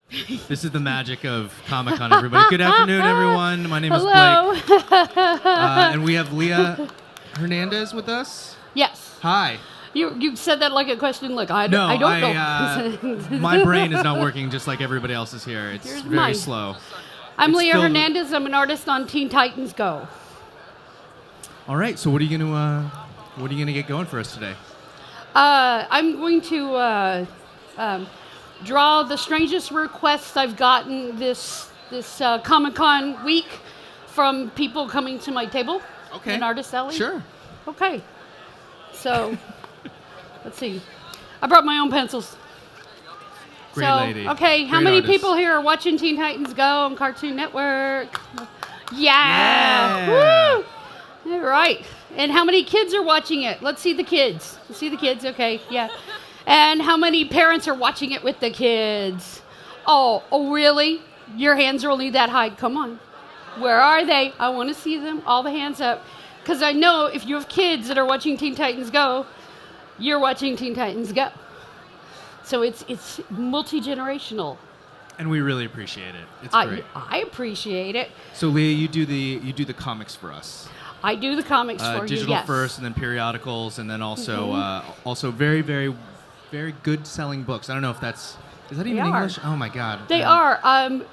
This is the magic of Comic-Con, everybody. Good afternoon, everyone. My name is Hello. Blake. And we have Lea Hernandez with us. Yes. Hi. You said that like a question. Look, I No, don't know. my brain is not working just like everybody else's here. It's Here's very mine. slow. I'm It's Lea still- Hernandez. I'm an artist on Teen Titans Go. All right, so what are you gonna get going for us today? I'm going to draw the strangest requests I've gotten this Comic-Con week from people coming to my table Okay. in Artist Alley. Sure. Okay. So, let's see. I brought my own pencils. Great lady. Okay, how Great many artist. people here are watching Teen Titans Go on Cartoon Network? Yeah. Woo! All right. And how many kids are watching it? Let's see the kids. Let's see the kids. Okay, yeah. And how many parents are watching it with the kids? Oh, really? Your hands are only that high. Come on. Where are they? I want to see them. All the hands up. Because I know if you have kids that are watching Teen Titans Go, you're watching Teen Titans Go. So it's multi-generational. And we really appreciate it. It's great. I appreciate it. So Lea, you do the comics for us. I do the comics for you, Digital yes. first, and then periodicals, and then also also very, very, very good selling books. I don't know if is that even They are. English? Oh my God. They are.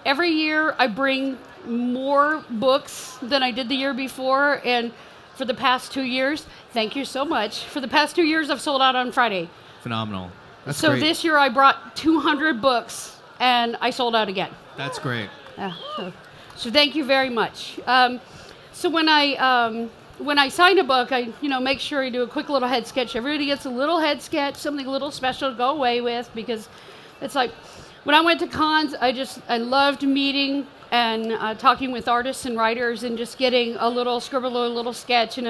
Every year I bring more books than I did the year before, and for the past 2 years, thank you so much. For the past 2 years, I've sold out on Friday. Phenomenal. That's So great. this year I brought 200 books, and I sold out again. That's great. So thank you very much. So when I sign a book, I make sure I do a quick little head sketch. Everybody gets a little head sketch, something a little special to go away with, because it's like when I went to cons, I loved meeting and talking with artists and writers and just getting a little scribble or a little sketch and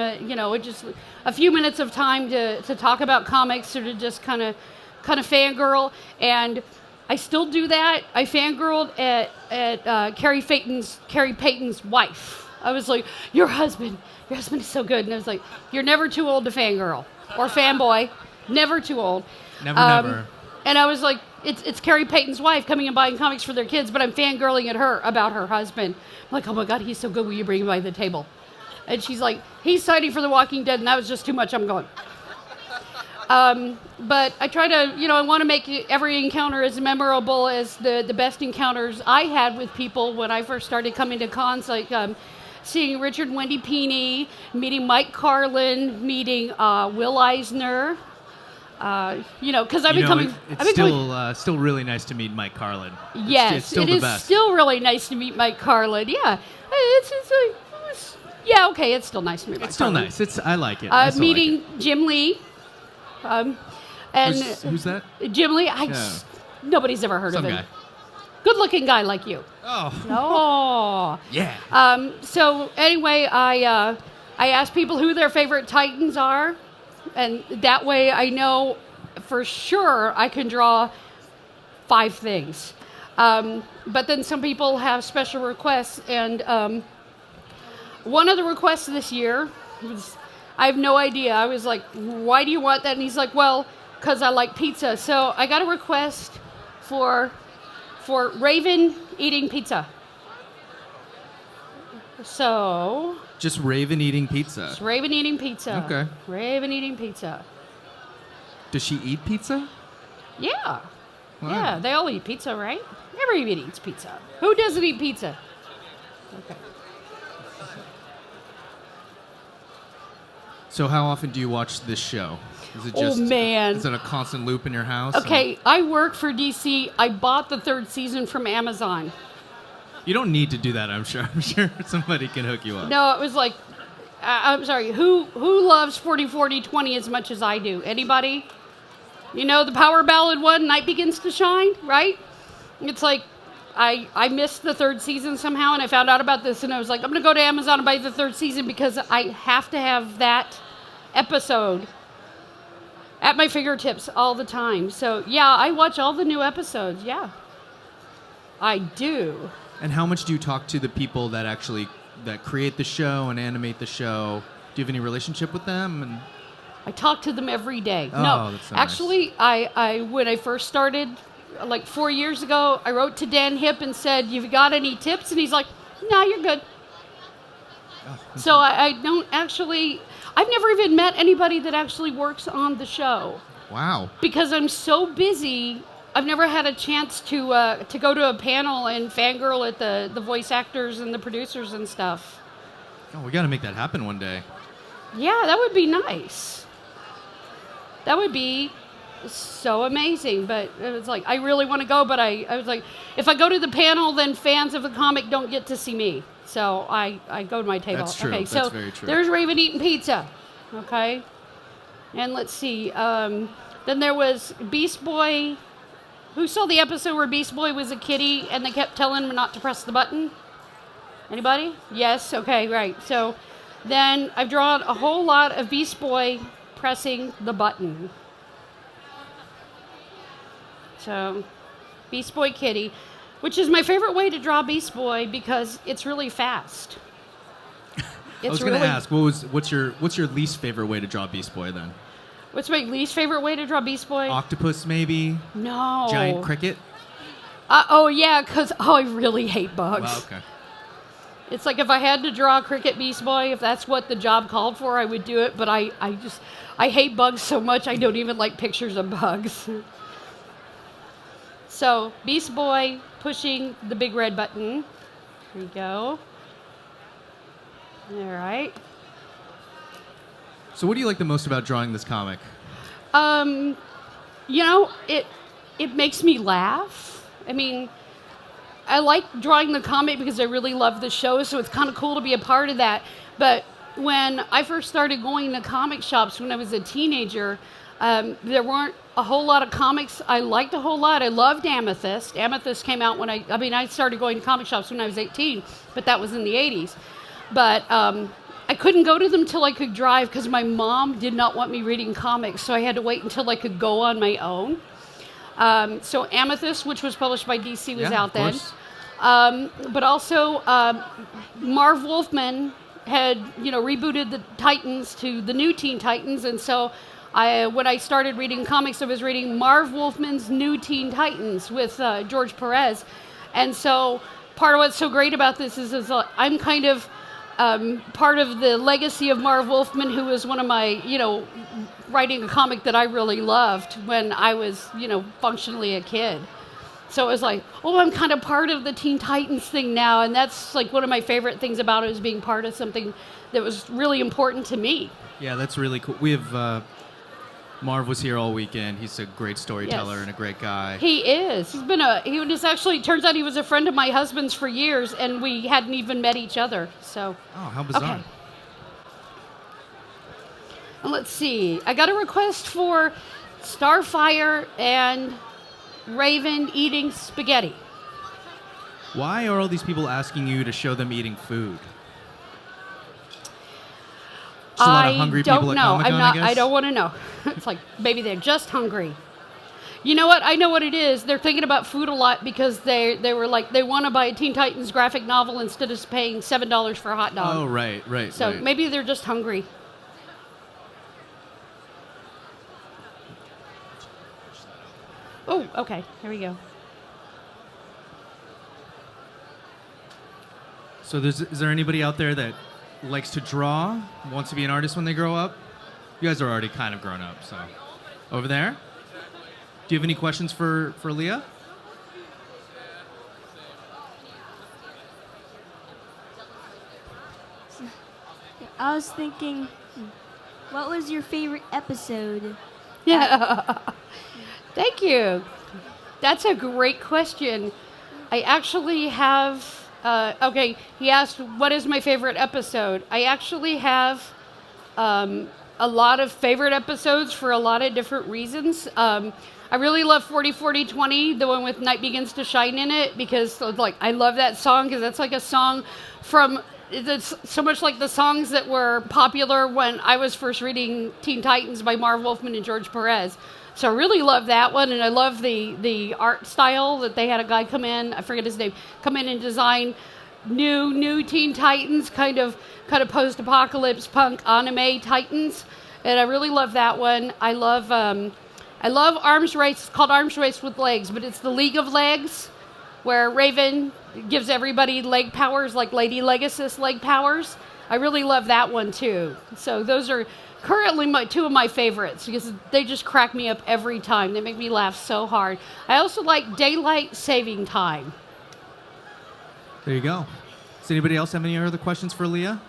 just a few minutes of time to talk about comics or to just kind of fangirl. And I still do that. I fangirled at Carrie Payton's wife. I was like, your husband is so good. And I was like, you're never too old to fangirl or fanboy. Never too old. Never. And I was like, it's Carrie Payton's wife coming and buying comics for their kids, but I'm fangirling at her about her husband. I'm like, oh my God, he's so good. Will you bring him by the table? And she's like, he's citing for The Walking Dead, and that was just too much. I'm going. But I try to, I want to make every encounter as memorable as the best encounters I had with people when I first started coming to cons, like seeing Richard and Wendy Peeney, meeting Mike Carlin, meeting Will Eisner. Because I've been coming. It's still really nice to meet Mike Carlin. Yes, it's still it the is best. still really nice to meet Mike Carlin. Yeah, okay, it's still nice to meet Mike It's still Carlin. nice. I like it. I still Meeting like Jim Lee. And it. Who's that? Jim Lee, Yeah. Nobody's ever heard Some of him. guy. Good-looking guy like you. Oh. Oh. Yeah. So anyway, I ask people who their favorite Titans are, and that way I know for sure I can draw 5 things. But then some people have special requests, and one of the requests this year was, I have no idea. I was like, why do you want that? And he's like, well, because I like pizza. So I got a request for Raven eating pizza. So Just Raven eating pizza. it's Raven eating pizza. Okay. Raven eating pizza. Does she eat pizza? Yeah. Wow. Yeah, they all eat pizza, right? Everybody eats pizza. Who doesn't eat pizza? Okay. So how often do you watch this show? Is it Oh, just man. Is it a constant loop in your house? Okay, I work for DC. I bought the 3rd season from Amazon. You don't need to do that, I'm sure. I'm sure somebody can hook you up. No, it was like, I'm sorry, who loves 40-40-20 as much as I do? Anybody? The power ballad one, Night Begins to Shine, right? It's like, I missed the 3rd season somehow, and I found out about this, and I was like, I'm going to go to Amazon and buy the 3rd season because I have to have that episode at my fingertips all the time. So, yeah, I watch all the new episodes, yeah. I do. And how much do you talk to the people that create the show and animate the show? Do you have any relationship with them? And I talk to them every day. Oh, No, that's so nice. actually, I when I first started like 4 years ago, I wrote to Dan Hipp and said, "You've got any tips?" And he's like, "No, you're good." So I don't actually, I've never even met anybody that actually works on the show. Wow. Because I'm so busy, I've never had a chance to go to a panel and fangirl at the voice actors and the producers and stuff. Oh, we got to make that happen one day. Yeah, that would be nice. That would be so amazing. But it was like, I really want to go, but I was like, if I go to the panel, then fans of the comic don't get to see me. So I go to my table. That's true. Okay, That's so very true. there's Raven eating pizza. Okay. And let's see. Then there was Beast Boy. Who saw the episode where Beast Boy was a kitty and they kept telling him not to press the button? Anybody? Yes? Okay, right. So then I've drawn a whole lot of Beast Boy pressing the button. So Beast Boy kitty, which is my favorite way to draw Beast Boy because it's really fast. I was going to ask, what's your least favorite way to draw Beast Boy then? What's my least favorite way to draw Beast Boy? Octopus, maybe? No. Giant cricket? Oh, yeah, because, I really hate bugs. Well, okay. It's like if I had to draw a cricket Beast Boy, if that's what the job called for, I would do it. But I hate bugs so much, I don't even like pictures of bugs. So, Beast Boy pushing the big red button. Here we go. All right. So what do you like the most about drawing this comic? It makes me laugh. I mean, I like drawing the comic because I really love the show, so it's kind of cool to be a part of that. But when I first started going to comic shops when I was a teenager, there weren't a whole lot of comics I liked a whole lot. I loved Amethyst. Amethyst came out when I started going to comic shops when I was 18, but that was in the 80s. But I couldn't go to them till I could drive because my mom did not want me reading comics, so I had to wait until I could go on my own. So Amethyst, which was published by DC, was out then. But also Marv Wolfman had rebooted the Titans to the new Teen Titans, and so when I started reading comics, I was reading Marv Wolfman's New Teen Titans with George Perez, and so part of what's so great about this is I'm kind of part of the legacy of Marv Wolfman, who was one of my, writing a comic that I really loved when I was, functionally a kid. So it was like, I'm kind of part of the Teen Titans thing now, and that's like one of my favorite things about it is being part of something that was really important to me. Yeah, that's really cool. We have Marv was here all weekend. He's a great storyteller and a great guy. He is. Turns out he was a friend of my husband's for years, and we hadn't even met each other. So. Oh, how bizarre. Okay. And let's see. I got a request for Starfire and Raven eating spaghetti. Why are all these people asking you to show them eating food? Just a lot of hungry people at Comic-Con, I guess? I don't want to know. It's like, maybe they're just hungry. You know what? I know what it is. They're thinking about food a lot because they were like, they want to buy a Teen Titans graphic novel instead of paying $7 for a hot dog. Oh, right. So maybe they're just hungry. Oh, okay. Here we go. So is there anybody out there that likes to draw, wants to be an artist when they grow up? You guys are already kind of grown up, so. Over there? Do you have any questions for Lea? I was thinking, what was your favorite episode? Yeah. Thank you. That's a great question. I actually have... he asked, what is my favorite episode? I actually have a lot of favorite episodes for a lot of different reasons. I really love 40-40-20, the one with Night Begins to Shine in it, because I love that song because that's like a song from... It's so much like the songs that were popular when I was first reading Teen Titans by Marv Wolfman and George Perez. So I really love that one, and I love the art style that they had a guy come in, I forget his name, come in and design new Teen Titans, kind of post-apocalypse punk anime Titans, and I really love that one. I I love Arms Race. It's called Arms Race with Legs, but it's the League of Legs, where Raven gives everybody leg powers, like Lady Legacy leg powers. I really love that one too. So those are currently two of my favorites because they just crack me up every time. They make me laugh so hard. I also like Daylight Saving Time. There you go. Does anybody else have any other questions for Lea?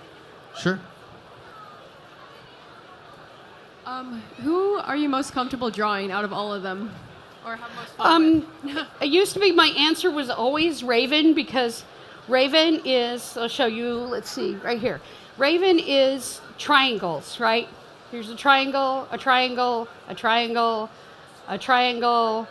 Sure. Who are you most comfortable drawing out of all of them? Or have most fun with? It used to be my answer was always Raven because Raven is, I'll show you, let's see, right here. Raven is triangles, right? Here's a triangle, a triangle, a triangle, a triangle,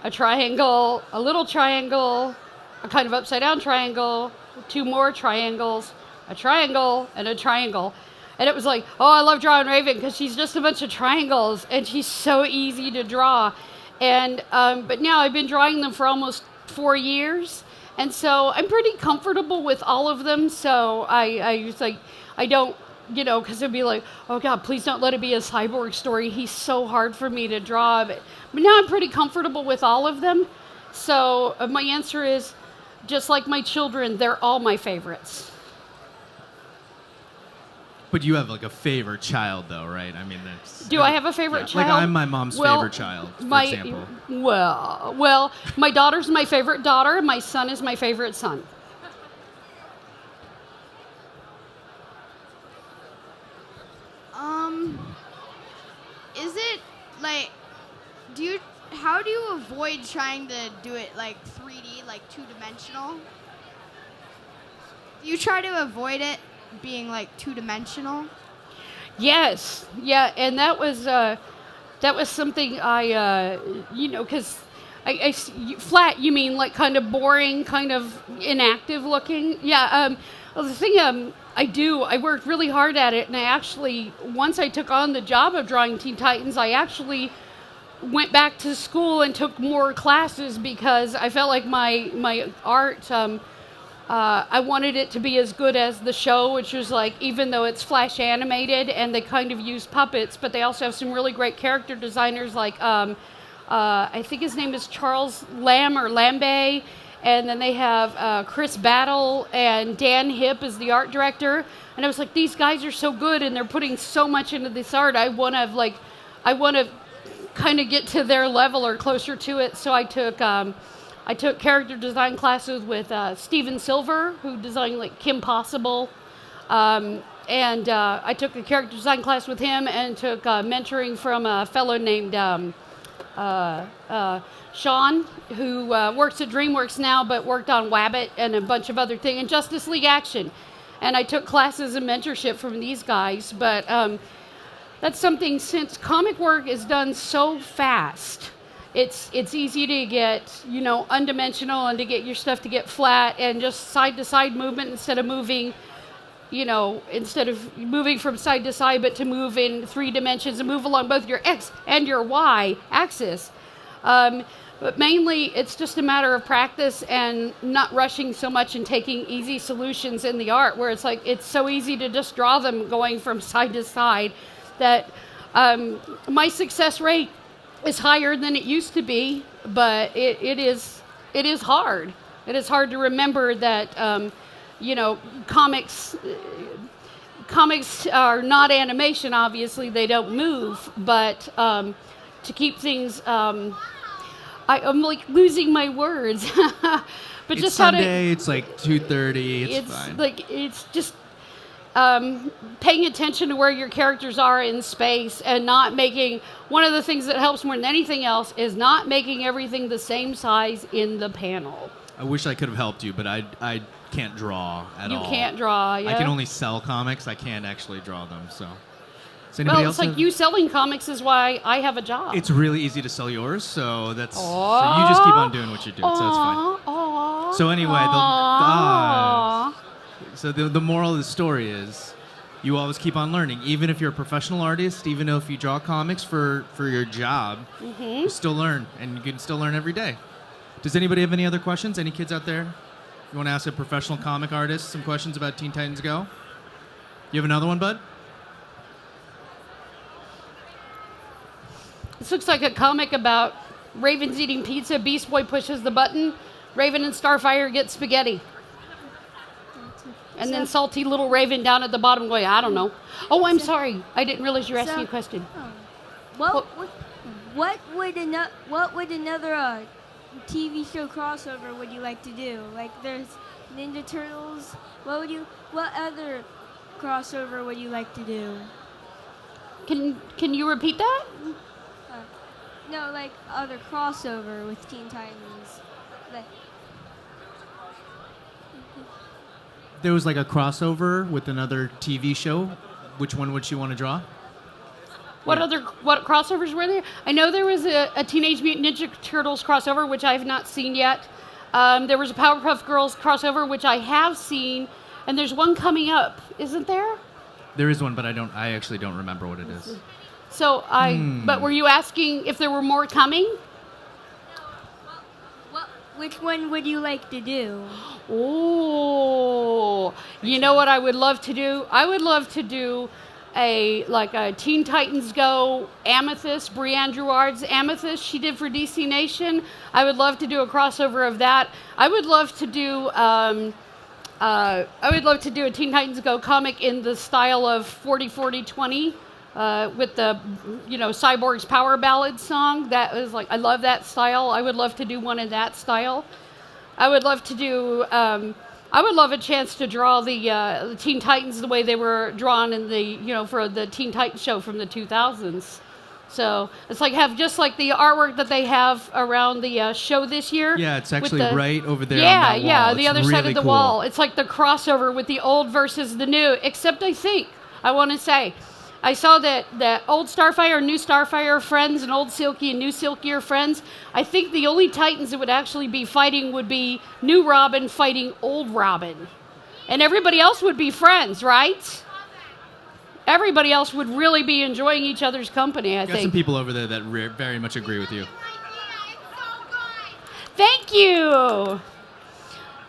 a triangle, a little triangle, a kind of upside down triangle, two more triangles, a triangle, and a triangle. And it was like, oh, I love drawing Raven because she's just a bunch of triangles and she's so easy to draw. And but now I've been drawing them for almost 4 years, and so I'm pretty comfortable with all of them. So I was like, I don't, because it'd be like, oh God, please don't let it be a Cyborg story. He's so hard for me to draw. But now I'm pretty comfortable with all of them. So my answer is, just like my children, they're all my favorites. But you have like a favorite child, though, right? I mean, that's. Do I have a favorite child? Like I'm my mom's favorite child, for example. Well, my daughter's my favorite daughter. My son is my favorite son. Is it like, how do you avoid trying to do it like 3D, like two-dimensional? Do you try to avoid it being like two-dimensional? Yes, yeah, and that was something I, because flat, you mean like kind of boring, kind of inactive looking? Yeah, well, the thing I worked really hard at it, and I actually, once I took on the job of drawing Teen Titans, I actually went back to school and took more classes because I felt like my art, I wanted it to be as good as the show, which was like, even though it's flash animated and they kind of use puppets, but they also have some really great character designers like, I think his name is Charles Lamb or Lambe, and then they have Chris Battle and Dan Hipp is the art director. And I was like, these guys are so good and they're putting so much into this art. I want to kind of get to their level or closer to it. So I took character design classes with Steven Silver, who designed like Kim Possible. And I took a character design class with him and took mentoring from a fellow named Sean, who works at DreamWorks now, but worked on Wabbit and a bunch of other things, and Justice League Action. And I took classes and mentorship from these guys. But that's something, since comic work is done so fast, it's easy to get, undimensional and to get your stuff to get flat and just side-to-side movement instead of moving from side to side, but to move in 3 dimensions and move along both your X and your Y axis. But mainly, it's just a matter of practice and not rushing so much and taking easy solutions in the art, where it's like, it's so easy to just draw them going from side to side that my success rate is higher than it used to be, but it is hard. It is hard to remember that, comics are not animation, obviously, they don't move, but to keep things, I'm like losing my words. But It's just Sunday, it's like 2:30, it's fine. Like, it's just paying attention to where your characters are in space and not making, one of the things that helps more than anything else is not making everything the same size in the panel. I wish I could have helped you, but I can't draw at all. You can't draw, yeah? I can only sell comics. I can't actually draw them, so. Does anybody Well, else it's like have- you selling comics is why I have a job. It's really easy to sell yours, so that's so you just keep on doing what you do, so it's fine. Aww, So anyway, aww. So the moral of the story is, you always keep on learning. Even if you're a professional artist, even if you draw comics for your job, you still learn, and you can still learn every day. Does anybody have any other questions? Any kids out there? You want to ask a professional comic artist some questions about Teen Titans Go? You have another one, bud? This looks like a comic about Raven's eating pizza, Beast Boy pushes the button, Raven and Starfire get spaghetti. And then salty little Raven down at the bottom going, I don't know. Oh, I'm sorry. I didn't realize you were asking a question. What would another TV show crossover would you like to do? Like there's Ninja Turtles. What other crossover would you like to do? Can you repeat that? No, like other crossover with Teen Titans. Like, There was like a crossover with another TV show. Which one would you want to draw? What crossovers were there? I know there was a Teenage Mutant Ninja Turtles crossover, which I have not seen yet. There was a Powerpuff Girls crossover, which I have seen, and there's one coming up, isn't there? There is one, but I actually don't remember what it is. So but were you asking if there were more coming? which one would you like to do? Oh, you know what I would love to do? I would love to do a Teen Titans Go Amethyst, Brianne Drouard's Amethyst she did for DC Nation. I would love to do a crossover of that. I would love to do a Teen Titans Go comic in the style of 40-40-20 with the Cyborg's Power Ballad song. That was I love that style. I would love to do one in that style. I would love to do. I would love a chance to draw the Teen Titans the way they were drawn in the for the Teen Titans show from the 2000s. So it's have just like the artwork that they have around the show this year. Yeah, it's actually right over there. Yeah, on that wall. yeah, It's the other side really of the cool. wall. It's like the crossover with the old versus the new. Except I want to say, I saw that old Starfire, new Starfire friends, and old Silky and new Silkier friends. I think the only Titans that would actually be fighting would be new Robin fighting old Robin. And everybody else would be friends, right? Everybody else would really be enjoying each other's company, I Got think. some people over there that very much agree with you. Thank you.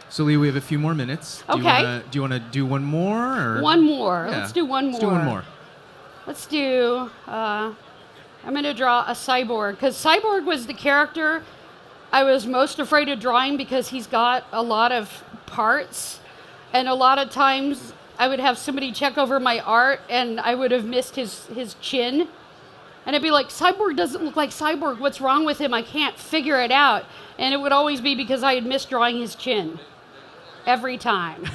So, Lee, we have a few more minutes. Okay. Do you want to do one more? Or? One more. Yeah. Let's do one more. Let's do one more. Let's do, I'm going to draw a Cyborg, because Cyborg was the character I was most afraid of drawing because he's got a lot of parts, and a lot of times I would have somebody check over my art, and I would have missed his chin, and it'd be like, Cyborg doesn't look like Cyborg, what's wrong with him? I can't figure it out, and it would always be because I had missed drawing his chin, every time.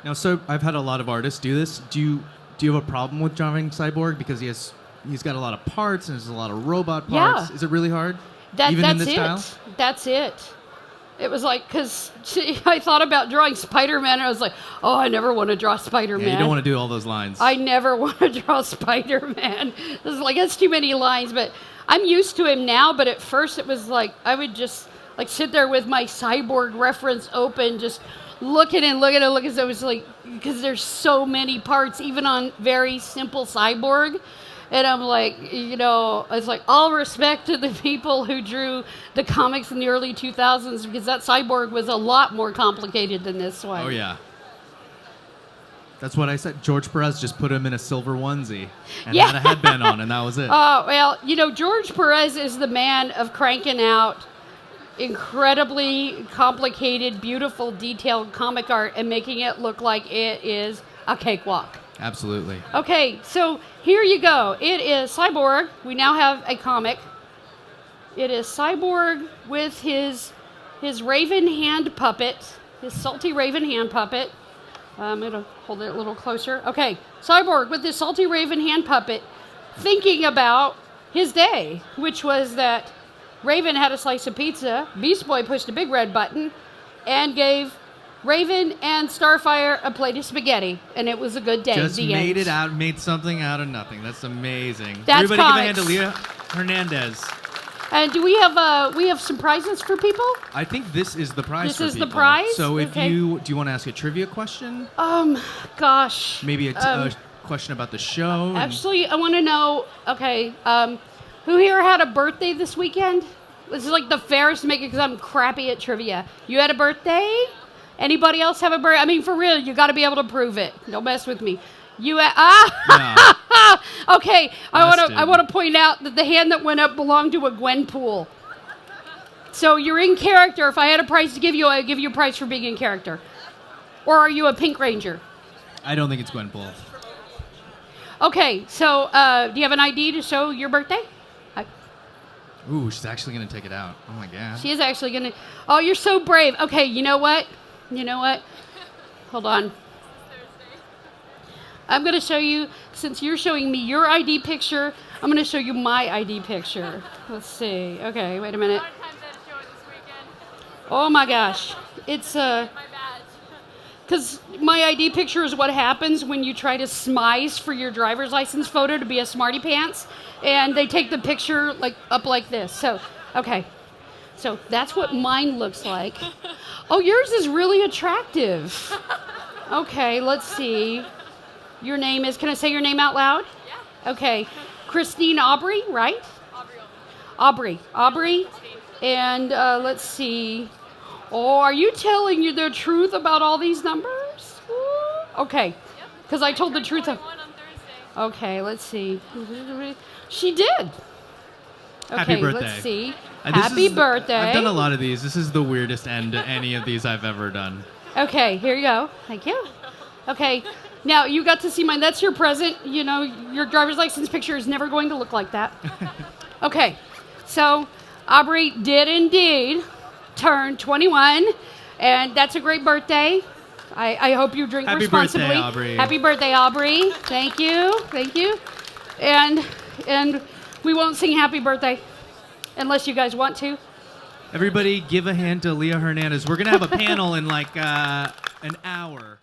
Now, so I've had a lot of artists do this. Do you have a problem with drawing Cyborg because he's got a lot of parts and there's a lot of robot parts? Yeah. Is it really hard? That's in this it. style? That's it. It was because I thought about drawing Spider-Man, and I was like, oh, I never want to draw Spider-Man. Yeah, you don't want to do all those lines. I never want to draw Spider-Man. That's too many lines, but I'm used to him now, but at first it was I would just sit there with my Cyborg reference open, just looking at it. It was because there's so many parts, even on very simple Cyborg. And I'm it's all respect to the people who drew the comics in the early 2000s, because that Cyborg was a lot more complicated than this one. Oh, yeah. That's what I said. George Perez just put him in a silver onesie and had a headband on, and that was it. Oh, well, George Perez is the man of cranking out incredibly complicated, beautiful, detailed comic art and making it look like it is a cakewalk. Absolutely. Okay, so here you go. It is Cyborg. We now have a comic. It is Cyborg with his raven hand puppet, his salty raven hand puppet. I'm going to hold it a little closer. Okay, Cyborg with his salty raven hand puppet, thinking about his day, which was that Raven had a slice of pizza, Beast Boy pushed a big red button, and gave Raven and Starfire a plate of spaghetti, and it was a good day. Just made end. it out, made something out of nothing. That's amazing. That's Everybody comics. give a hand to Lea Hernandez. And do we have some prizes for people? I think this is the prize This for is the people. prize? So if Okay. do you want to ask a trivia question? Gosh. Maybe a question about the show? Actually, I want to know, okay, who here had a birthday this weekend? This is the fairest to make it because I'm crappy at trivia. You had a birthday? Anybody else have a birthday? I mean, for real, you got to be able to prove it. Don't mess with me. You No. Okay, I Busted. want to point out that the hand that went up belonged to a Gwenpool. So you're in character. If I had a prize to give you, I'd give you a prize for being in character. Or are you a Pink Ranger? I don't think it's Gwenpool. Okay, so do you have an ID to show your birthday? Ooh, she's actually gonna take it out. Oh my god. She is actually going to. Oh, you're so brave. Okay, you know what? Hold on. I'm going to show you, since you're showing me your ID picture, I'm going to show you my ID picture. Let's see. Okay, wait a minute. Oh my gosh. It's because my ID picture is what happens when you try to smize for your driver's license photo to be a smarty pants, and they take the picture like up like this. So, okay. So that's what mine looks like. Oh, yours is really attractive. Okay, let's see. Your name is, can I say your name out loud? Yeah. Okay. Christine Aubrey, right? Aubrey. And let's see. Oh, are you telling you the truth about all these numbers? Ooh. Okay. Because I told the truth. Okay, let's see. She did. Okay, Happy birthday. Let's see. This Happy is- birthday. I've done a lot of these. This is the weirdest end to any of these I've ever done. Okay, here you go. Thank you. Okay, now you got to see mine. That's your present. You know, your driver's license picture is never going to look like that. Okay, so Aubrey did indeed turn 21, and that's a great birthday. I hope you drink Happy responsibly. birthday, Aubrey. Happy birthday, Aubrey. Thank you. And we won't sing happy birthday unless you guys want to. Everybody give a hand to Lea Hernandez. We're going to have a panel in like an hour.